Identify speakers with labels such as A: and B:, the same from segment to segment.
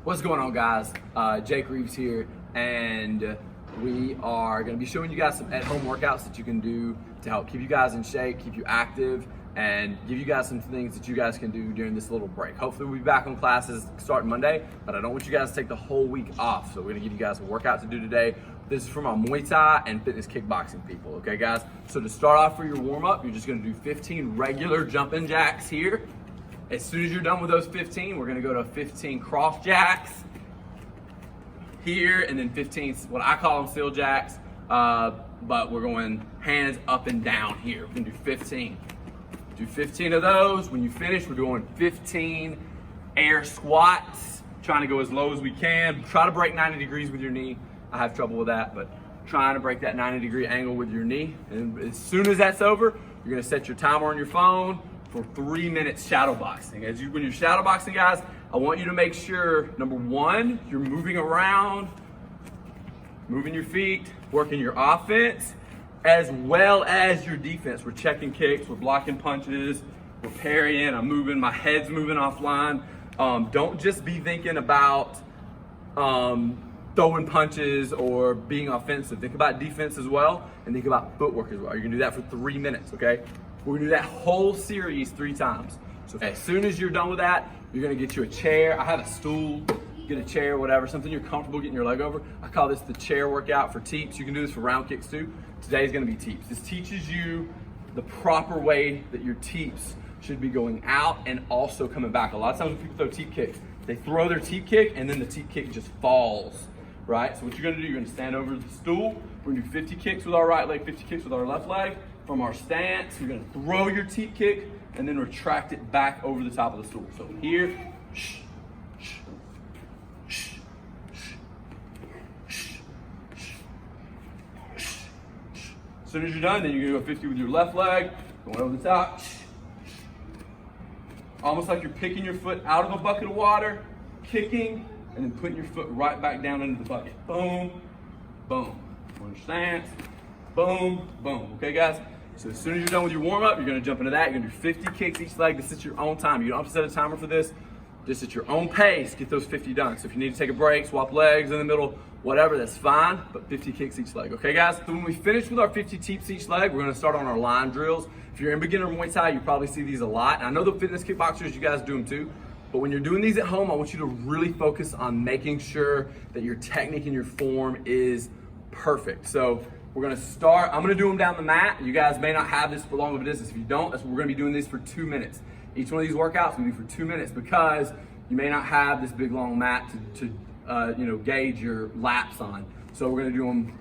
A: What's going on, guys? Jake Reeves here, and we are going to be showing you guys some at-home workouts that you can do to help keep you guys in shape, keep you active, and give you guys some things that you guys can do during this little break. Hopefully we'll be back on classes starting Monday, but I don't want you guys to take the whole week off, so we're going to give you guys a workout to do today. This is for my Muay Thai and fitness kickboxing people, okay guys? So to start off for your warm-up, you're just going to do 15 regular jumping jacks here. As soon as you're done with those 15, we're gonna go to 15 cross jacks here, and then 15, what I call them steel jacks, but we're going hands up and down here. We're gonna do 15. Do 15 of those. When you finish, we're doing 15 air squats, trying to go as low as we can. Try to break 90 degrees with your knee. I have trouble with that, but trying to break that 90-degree angle with your knee. And as soon as that's over, you're gonna set your timer on your phone for 3 minutes shadow boxing. When you're shadow boxing, guys, I want you to make sure, number one, you're moving around, moving your feet, working your offense, as well as your defense. We're checking kicks, we're blocking punches, we're parrying, I'm moving, my head's moving offline. Don't just be thinking about throwing punches or being offensive. Think about defense as well, and think about footwork as well. You're gonna do that for 3 minutes, okay? We're gonna do that whole series 3 times. So as soon as you're done with that, you're gonna get you a chair. I have a stool, get a chair, whatever, something you're comfortable getting your leg over. I call this the chair workout for Teeps. You can do this for round kicks too. Today's gonna be Teeps. This teaches you the proper way that your Teeps should be going out and also coming back. A lot of times when people throw Teep kicks, they throw their Teep kick and then the Teep kick just falls, right? So what you're gonna do, you're gonna stand over the stool. We're gonna do 50 kicks with our right leg, 50 kicks with our left leg. From our stance, you're gonna throw your Teep kick and then retract it back over the top of the stool. So here, as soon as you're done, then you're gonna go 50 with your left leg, going over the top. Almost like you're picking your foot out of a bucket of water, kicking, and then putting your foot right back down into the bucket. Boom, boom. On your stance, boom, boom. Okay, guys? So as soon as you're done with your warm-up, you're gonna jump into that. You're gonna do 50 kicks each leg. This is your own time. You don't have to set a timer for this. Just at your own pace, get those 50 done. So if you need to take a break, swap legs in the middle, whatever, that's fine, but 50 kicks each leg, okay guys? So when we finish with our 50 Teeps each leg, we're gonna start on our line drills. If you're in beginner Muay Thai, you probably see these a lot. And I know the fitness kickboxers, you guys do them too. But when you're doing these at home, I want you to really focus on making sure that your technique and your form is perfect. So we're gonna start, I'm gonna do them down the mat. You guys may not have this for long of a distance. If you don't, we're gonna be doing these for 2 minutes. Each one of these workouts we do for 2 minutes because you may not have this big long mat to gauge your laps on. So we're gonna do them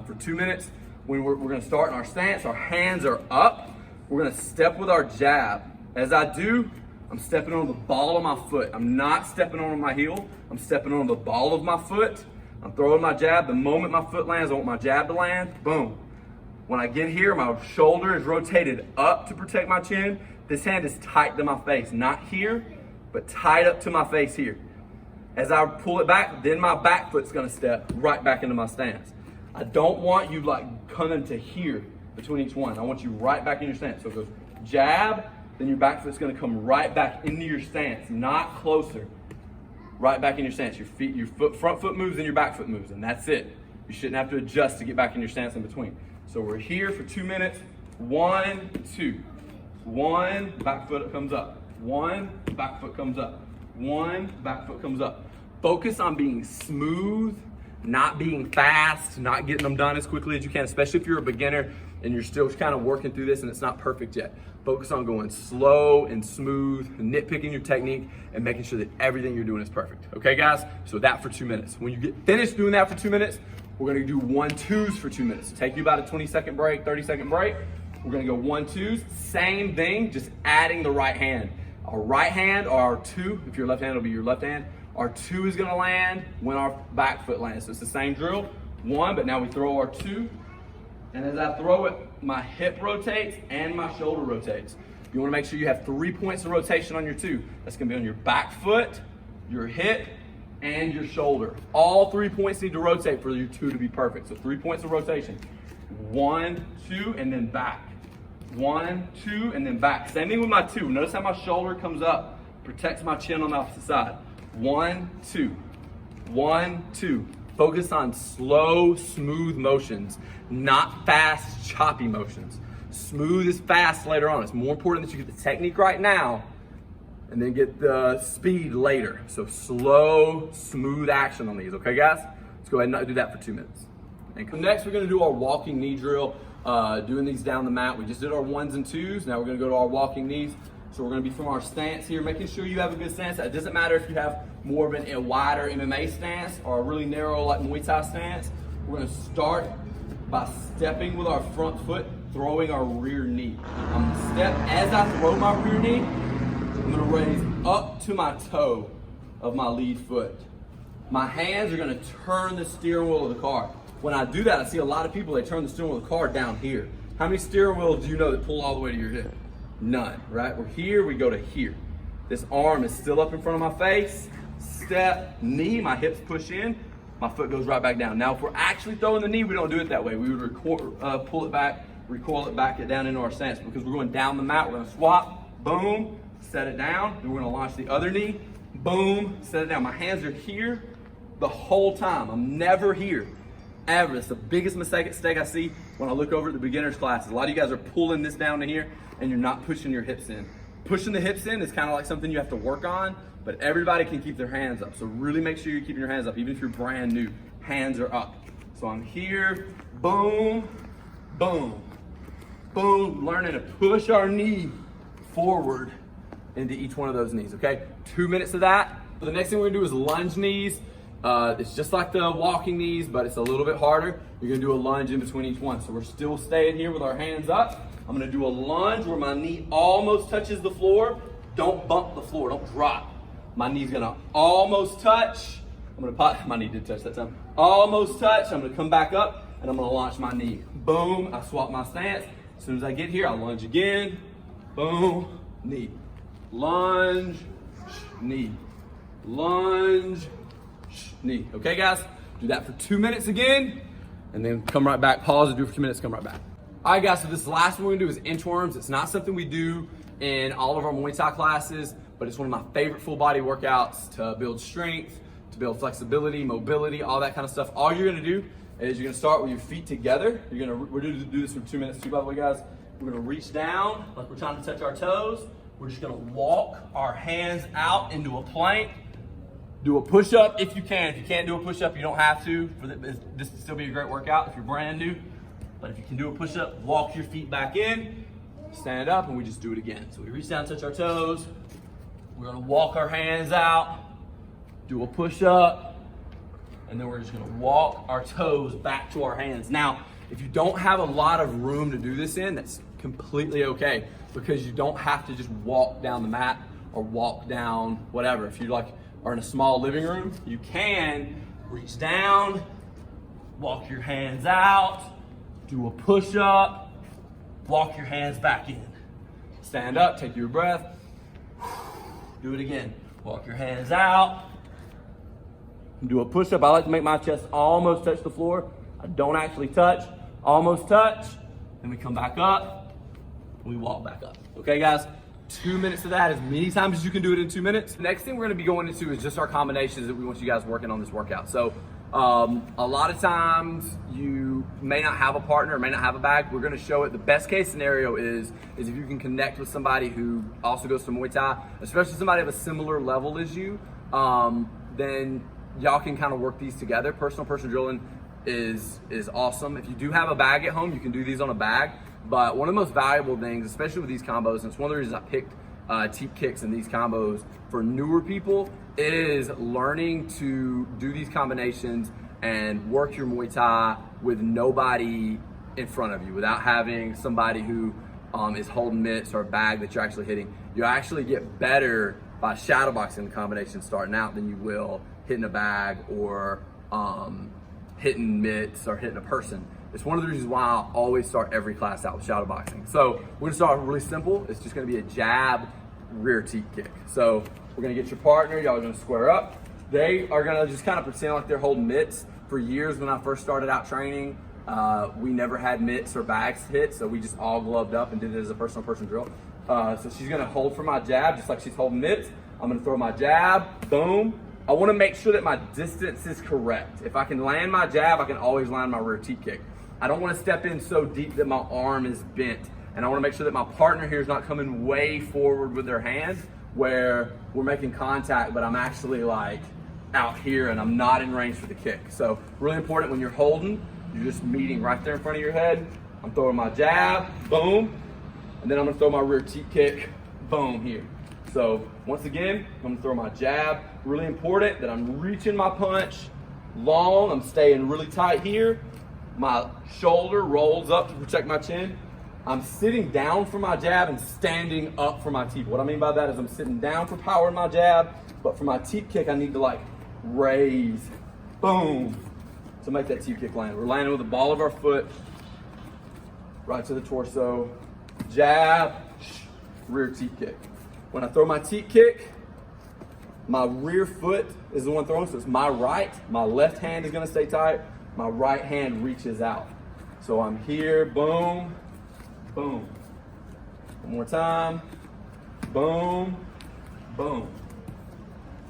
A: for 2 minutes. When we're gonna start in our stance, our hands are up. We're gonna step with our jab. As I do, I'm stepping on the ball of my foot. I'm not stepping on my heel. I'm stepping on the ball of my foot. I'm throwing my jab. The moment my foot lands, I want my jab to land. Boom. When I get here, my shoulder is rotated up to protect my chin. This hand is tight to my face. Not here, but tight up to my face here. As I pull it back, then my back foot's gonna step right back into my stance. I don't want you like coming to here between each one. I want you right back in your stance. So it goes jab, then your back foot's gonna come right back into your stance, not closer. Right back in your stance. Your front foot moves and your back foot moves, and that's it. You shouldn't have to adjust to get back in your stance in between. So we're here for 2 minutes. 1, 2. 1, back foot comes up. 1, back foot comes up. 1, back foot comes up. Focus on being smooth, not being fast, not getting them done as quickly as you can, especially if you're a beginner and you're still kind of working through this and it's not perfect yet. Focus on going slow and smooth, nitpicking your technique, and making sure that everything you're doing is perfect. Okay, guys? So that for 2 minutes. When you get finished doing that for 2 minutes, we're gonna do 1-2s for 2 minutes. Take you about a 20-second break, 30-second break. We're gonna go 1-2s, same thing, just adding the right hand. Our right hand, or our 2, if you're left hand, it'll be your left hand. Our 2 is gonna land when our back foot lands. So it's the same drill, 1, but now we throw our 2. And as I throw it, my hip rotates and my shoulder rotates. You wanna make sure you have 3 points of rotation on your 2. That's gonna be on your back foot, your hip, and your shoulder. All 3 points need to rotate for your 2 to be perfect. So 3 points of rotation. 1, 2, and then back. 1, 2, and then back. Same thing with my 2. Notice how my shoulder comes up, protects my chin on the opposite side. 1, 2. 1, 2. Focus on slow, smooth motions, not fast, choppy motions. Smooth is fast later on. It's more important that you get the technique right now and then get the speed later. So slow, smooth action on these, okay guys? Let's go ahead and do that for 2 minutes. And next we're gonna do our walking knee drill, doing these down the mat. We just did our 1s and 2s. Now we're gonna go to our walking knees. So we're gonna be from our stance here, making sure you have a good stance. It doesn't matter if you have more of a wider MMA stance or a really narrow like Muay Thai stance. We're gonna start by stepping with our front foot, throwing our rear knee. I'm gonna step as I throw my rear knee. I'm gonna raise up to my toe of my lead foot. My hands are gonna turn the steering wheel of the car. When I do that, I see a lot of people, they turn the steering wheel of the car down here. How many steering wheels do you know that pull all the way to your hip? None, right? We're here, we go to here. This arm is still up in front of my face. Step, knee, my hips push in, my foot goes right back down. Now, if we're actually throwing the knee, we don't do it that way. We would pull it back, recoil it back, get down into our stance because we're going down the mat. We're gonna swap, boom, set it down. Then we're gonna launch the other knee, boom, set it down. My hands are here the whole time. I'm never here, ever. It's the biggest mistake I see when I look over at the beginner's classes. A lot of you guys are pulling this down to here and you're not pushing your hips in. Pushing the hips in is kind of like something you have to work on, but everybody can keep their hands up. So really make sure you're keeping your hands up, even if you're brand new. Hands are up. So I'm here, boom, boom, boom, learning to push our knee forward into each one of those knees, okay? 2 minutes of that. So the next thing we're gonna do is lunge knees. It's just like the walking knees, but it's a little bit harder. You're gonna do a lunge in between each one. So we're still staying here with our hands up. I'm gonna do a lunge where my knee almost touches the floor. Don't bump the floor, don't drop. My knee's gonna almost touch. I'm gonna pop, my knee did touch that time. Almost touch, I'm gonna come back up and I'm gonna launch my knee. Boom, I swap my stance. As soon as I get here, I lunge again. Boom, knee. Lunge, knee. Lunge, knee. Okay guys, do that for 2 minutes again, and then come right back, pause and do it for 2 minutes, come right back. All right guys, so this last one we're gonna do is inchworms. It's not something we do in all of our Muay Thai classes, but it's one of my favorite full body workouts to build strength, to build flexibility, mobility, all that kind of stuff. All you're gonna do is you're gonna start with your feet together. We're gonna do this for 2 minutes too, by the way guys. We're gonna reach down like we're trying to touch our toes. We're just gonna walk our hands out into a plank. Do a push-up if you can. If you can't do a push-up, you don't have to. This will still be a great workout if you're brand new. But if you can do a push-up, walk your feet back in, stand up, and we just do it again. So we reach down, touch our toes. We're gonna walk our hands out, do a push-up, and then we're just gonna walk our toes back to our hands. Now, if you don't have a lot of room to do this in, that's completely okay, because you don't have to just walk down the mat or walk down whatever. If you are in a small living room, you can reach down, walk your hands out, do a push-up, walk your hands back in. Stand up, take your breath, do it again. Walk your hands out, do a push-up. I like to make my chest almost touch the floor. I don't actually touch, almost touch. Then we come back up, we walk back up. Okay guys? 2 minutes of that, as many times as you can do it in 2 minutes. Next thing we're gonna be going into is just our combinations that we want you guys working on this workout. So a lot of times you may not have a partner, may not have a bag. We're gonna show it. The best case scenario is if you can connect with somebody who also goes to Muay Thai, especially somebody of a similar level as you, then y'all can kind of work these together. Personal drilling is awesome. If you do have a bag at home, you can do these on a bag. But one of the most valuable things, especially with these combos, and it's one of the reasons I picked Teep kicks and these combos for newer people, is learning to do these combinations and work your Muay Thai with nobody in front of you, without having somebody who is holding mitts or a bag that you're actually hitting. You actually get better by shadowboxing the combination starting out than you will hitting a bag or hitting mitts or hitting a person. It's one of the reasons why I always start every class out with shadowboxing. So we're gonna start really simple. It's just gonna be a jab, rear teep kick. So we're gonna get your partner, y'all are gonna square up. They are gonna just kind of pretend like they're holding mitts. For years when I first started out training, we never had mitts or bags to hit, so we just all gloved up and did it as a personal drill. So she's gonna hold for my jab, just like she's holding mitts. I'm gonna throw my jab, boom. I wanna make sure that my distance is correct. If I can land my jab, I can always land my rear teep kick. I don't wanna step in so deep that my arm is bent. And I wanna make sure that my partner here is not coming way forward with their hands where we're making contact, but I'm actually like out here and I'm not in range for the kick. So really important when you're holding, you're just meeting right there in front of your head. I'm throwing my jab, boom. And then I'm gonna throw my rear teep kick, boom, here. So once again, I'm gonna throw my jab. Really important that I'm reaching my punch long. I'm staying really tight here. My shoulder rolls up to protect my chin. I'm sitting down for my jab and standing up for my teep. What I mean by that is I'm sitting down for power in my jab, but for my teep kick, I need to like raise, boom, to make that teep kick land. We're landing with the ball of our foot right to the torso. Jab, rear teep kick. When I throw my teep kick, my rear foot is the one throwing, so it's my right. My left hand is gonna stay tight. My right hand reaches out. So I'm here, boom, boom. One more time, boom, boom.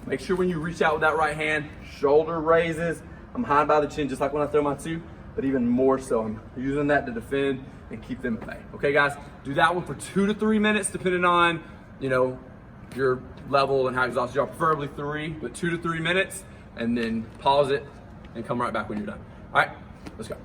A: Make sure when you reach out with that right hand, shoulder raises. I'm high by the chin, just like when I throw my two, but even more so, I'm using that to defend and keep them at bay. Okay, guys, do that one for 2 to 3 minutes, depending on, your level and how exhausted you are, preferably 3, but 2 to 3 minutes, and then pause it and come right back when you're done. All right, let's go.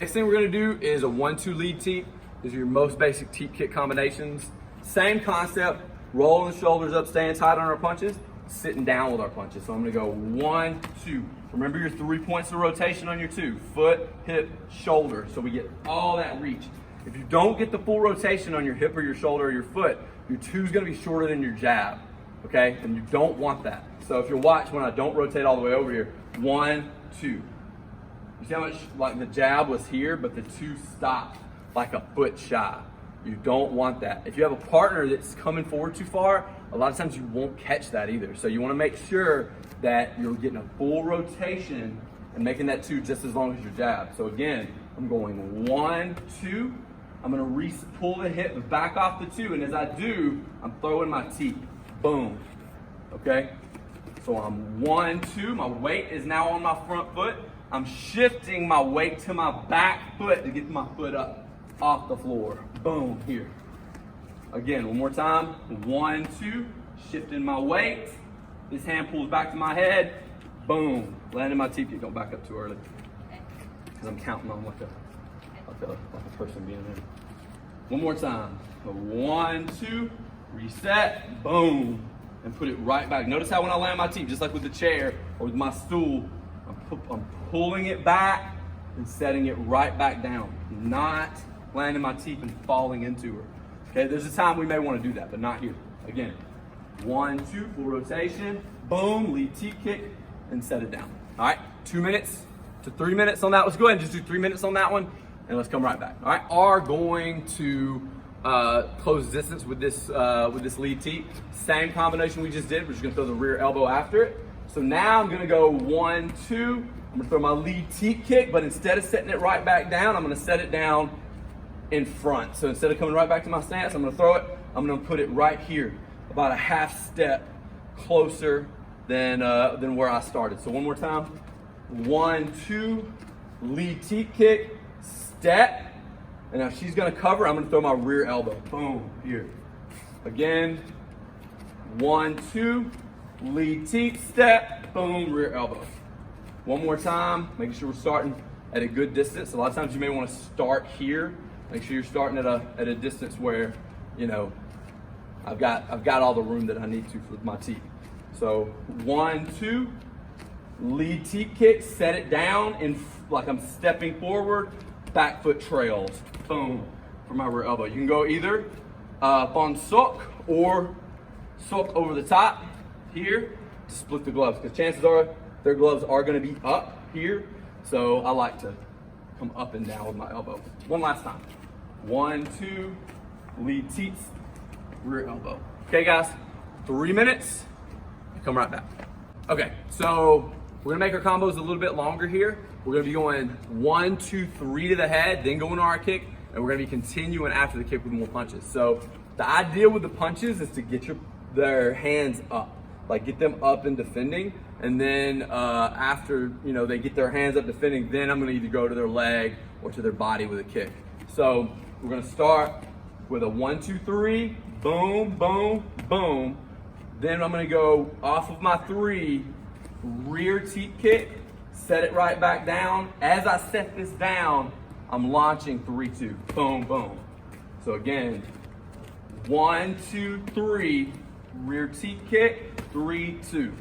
A: Next thing we're gonna do is a 1-2 lead teep. These are your most basic teep kick combinations. Same concept, rolling the shoulders up, staying tight on our punches, sitting down with our punches. So I'm gonna go 1, 2. Remember your 3 points of rotation on your 2, foot, hip, shoulder. So we get all that reach. If you don't get the full rotation on your hip or your shoulder or your foot, your 2 is gonna be shorter than your jab, okay? And you don't want that. So if you watch when I don't rotate all the way over here, 1, 2. You see how much like the jab was here, but the 2 stopped like a foot shy. You don't want that. If you have a partner that's coming forward too far, a lot of times you won't catch that either. So you wanna make sure that you're getting a full rotation and making that 2 just as long as your jab. So again, I'm going 1, 2. I'm gonna pull the hip back off the 2, and as I do, I'm throwing my teep, boom, okay? So I'm 1, 2, my weight is now on my front foot. I'm shifting my weight to my back foot to get my foot up off the floor, boom, here. Again, one more time, 1, 2, shifting my weight. This hand pulls back to my head, boom, landing my teep. Don't back up too early, because I'm counting on like a person being there. One more time. So 1, 2, reset, boom, and put it right back. Notice how when I land my teep, just like with the chair or with my stool, I'm pulling it back and setting it right back down, not landing my teep and falling into her. Okay, there's a time we may want to do that, but not here. Again, 1, 2, full rotation, boom, lead teep kick, and set it down. All right, 2 minutes to 3 minutes on that. Let's go ahead and just do 3 minutes on that one, and let's come right back. All right, are going to close distance with this lead teep. Same combination we just did. We're just gonna throw the rear elbow after it. So now I'm gonna go 1, 2. I'm gonna throw my lead teep kick, but instead of setting it right back down, I'm gonna set it down in front. So instead of coming right back to my stance, I'm gonna throw it. I'm gonna put it right here, about a half step closer than where I started. So one more time. 1, 2, lead teep kick, step. And now she's gonna cover, I'm gonna throw my rear elbow. Boom, here. Again, 1, 2, lead teep, step, boom, rear elbow. One more time, making sure we're starting at a good distance. A lot of times you may wanna start here. Make sure you're starting at a distance where, I've got all the room that I need to for my teep. So 1, 2, lead teep kick, set it down like I'm stepping forward, back foot trails, boom, for my rear elbow. You can go either on sock or sock over the top here to split the gloves, because chances are their gloves are gonna be up here. So I like to come up and down with my elbow. One last time. 1, 2, lead teeps, rear elbow. Okay guys, 3 minutes, come right back. Okay, so we're gonna make our combos a little bit longer here. We're gonna be going 1, 2, 3 to the head, then going to our kick, and we're gonna be continuing after the kick with more punches. So the idea with the punches is to get their hands up. like get them up and defending. And then after, they get their hands up defending, then I'm gonna either go to their leg or to their body with a kick. So we're gonna start with a 1, 2, 3, boom, boom, boom. Then I'm gonna go off of my 3, rear teep kick, set it right back down. As I set this down, I'm launching 3, 2, boom, boom. So again, 1, 2, 3, rear teep kick, 3, 2.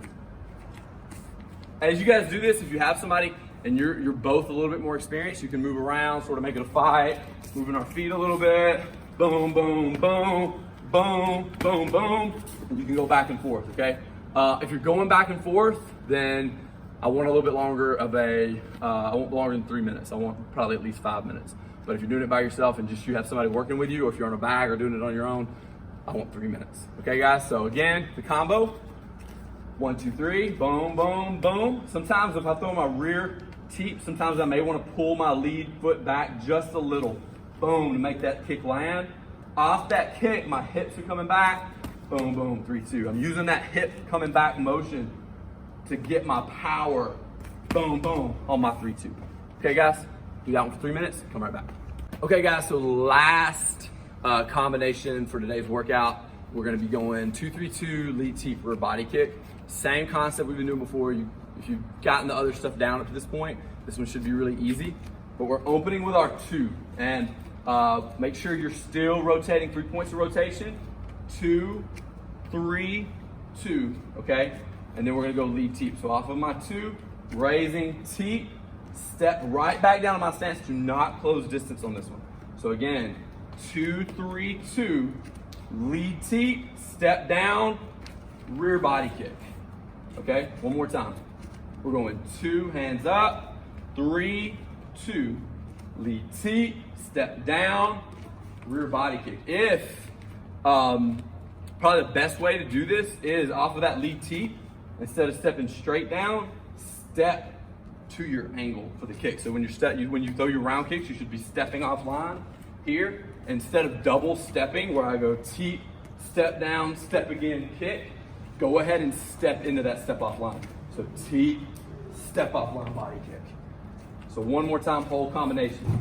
A: As you guys do this, if you have somebody and you're both a little bit more experienced, you can move around, sort of make it a fight, moving our feet a little bit, boom, boom, boom, boom, boom, boom. And you can go back and forth, okay? If you're going back and forth, then I want a little bit longer of I want longer than 3 minutes. I want probably at least 5 minutes. But if you're doing it by yourself and just you have somebody working with you, or if you're on a bag or doing it on your own, I want 3 minutes. Okay, guys? So again, the combo, 1, 2, 3, boom, boom, boom. Sometimes if I throw my rear teep, sometimes I may want to pull my lead foot back just a little, boom, to make that kick land. Off that kick, my hips are coming back, boom, boom, 3, 2. I'm using that hip coming back motion to get my power, boom, boom, on my 3, 2. Okay, guys? Do that one for 3 minutes, come right back. Okay, guys, so last combination for today's workout, we're gonna be going 2, 3, 2, lead teep, rear body kick. Same concept we've been doing before. If you've gotten the other stuff down up to this point, this one should be really easy. But we're opening with our 2, and make sure you're still rotating 3 points of rotation. 2, 3, 2, okay? And then we're gonna go lead teep. So off of my 2, raising teep, step right back down to my stance. Do not close distance on this one. So again, 2, 3, 2, lead teep, step down, rear body kick. Okay, one more time. We're going 2, hands up, 3, 2, lead teep, step down, rear body kick. If, probably the best way to do this is off of that lead teep, instead of stepping straight down, step to your angle for the kick. So when you throw your round kicks, you should be stepping offline here, instead of double stepping where I go teep, step down, step again, kick. Go ahead and step into that step off line. So teep, step off line, body kick. So one more time, whole combination.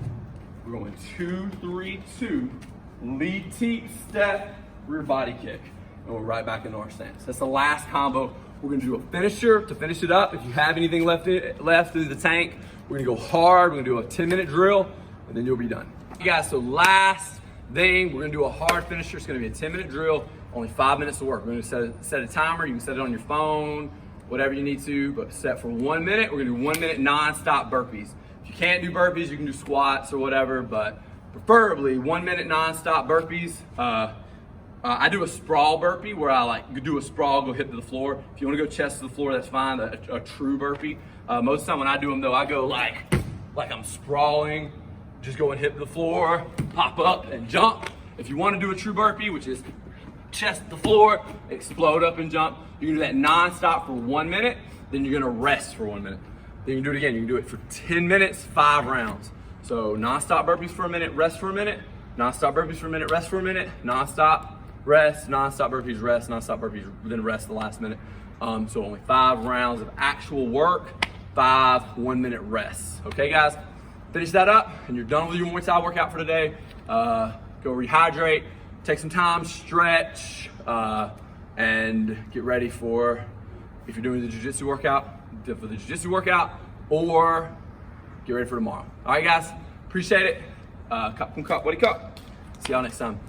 A: We're going 2, 3, 2, lead teep, step, rear body kick. And we're right back into our stance. That's the last combo. We're gonna do a finisher to finish it up. If you have anything left in the tank, we're gonna go hard. We're gonna do a 10-minute drill, and then you'll be done. You guys, so last thing, we're gonna do a hard finisher. It's gonna be a 10-minute drill, only 5 minutes to work. We're gonna set a timer. You can set it on your phone, whatever you need to, but set for 1 minute. We're gonna do 1 minute non-stop burpees. If you can't do burpees, you can do squats or whatever, but preferably 1 minute non-stop burpees. I do a sprawl burpee where I do a sprawl, go hip to the floor. If you want to go chest to the floor, that's fine. A true burpee. Most of the time when I do them though, I go like I'm sprawling, just going hip to the floor, pop up and jump. If you want to do a true burpee, which is chest to the floor, explode up and jump, you can do that non-stop for 1 minute, then you're gonna rest for 1 minute. Then you can do it again. You can do it for 10 minutes, 5 rounds. So non-stop burpees for a minute, rest for a minute, non-stop burpees for a minute, rest for a minute, non-stop, rest, non-stop burpees, rest, non-stop burpees, then rest the last minute. So only 5 rounds of actual work, 5 1-minute rests. Okay, guys? Finish that up, and you're done with your Muay Thai workout for today. Go rehydrate, take some time, stretch, and get ready for, if you're doing the jiu-jitsu workout, or get ready for tomorrow. All right, guys? Appreciate it. Cup. See y'all next time.